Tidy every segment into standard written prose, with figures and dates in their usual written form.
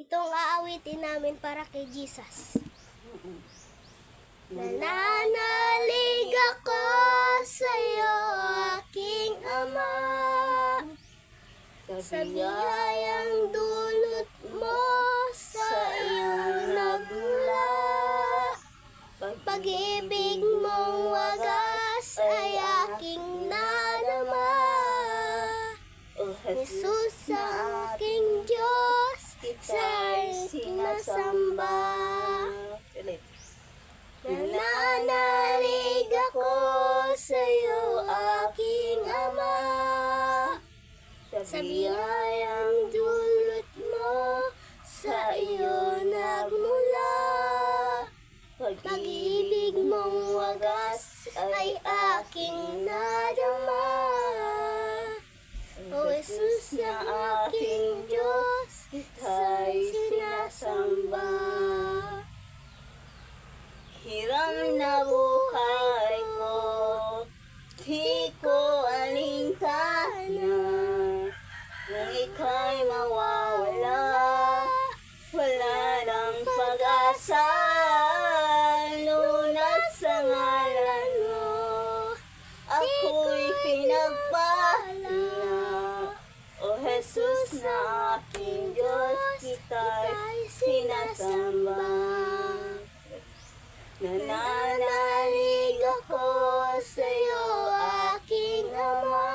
Itong aawitin namin para kay Jesus. Nananalig ako sa iyo, aking Ama, sa biyayang dulot mo sa iyong nagmula. Pag-ibig mong wagas ay aking nadama. Jesus ang aking Diyos, kita'y sinasamba. Nananalig ako sa iyo, aking Ama, sa biyayang dulot mo sa iyo nagmula. Pag-ibig mong wagas ay aking nadama. O Jesus na aking Diyos, kita'y sinasamba. Hiram na buhay ko, di ko alintana. Nang ika'y mawawala, wala nang pag-asa. Lunas sa ngalan mo, ako'y pinagpala. O Jesus na aking Diyos, kita'y sinasamba. Nananalig ako sa iyo, aking Ama,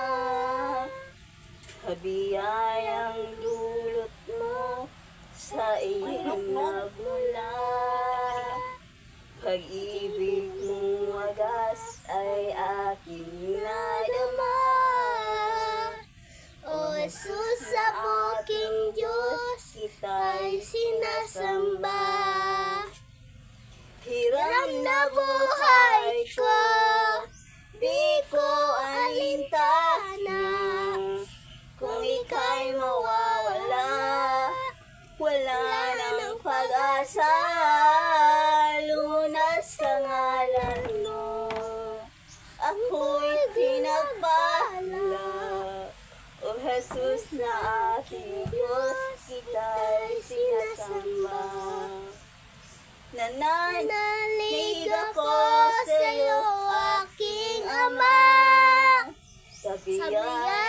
sa biyayang dulot mo sa iyong nagmula. Pag-ibig mong wagas ay aking nadama. O Jesus sa aking Diyos, kita'y sinasamba. Hiram na buhay ko, di ko alintana. Kung ika'y mawawala, wala nang pag-asa. Lunas sa ngalan mo, ako'y pinagpala. O Jesus na aking Diyos, kita'y sinasamba. Nananalig ako sa iyo, aking Ama, sa biyaya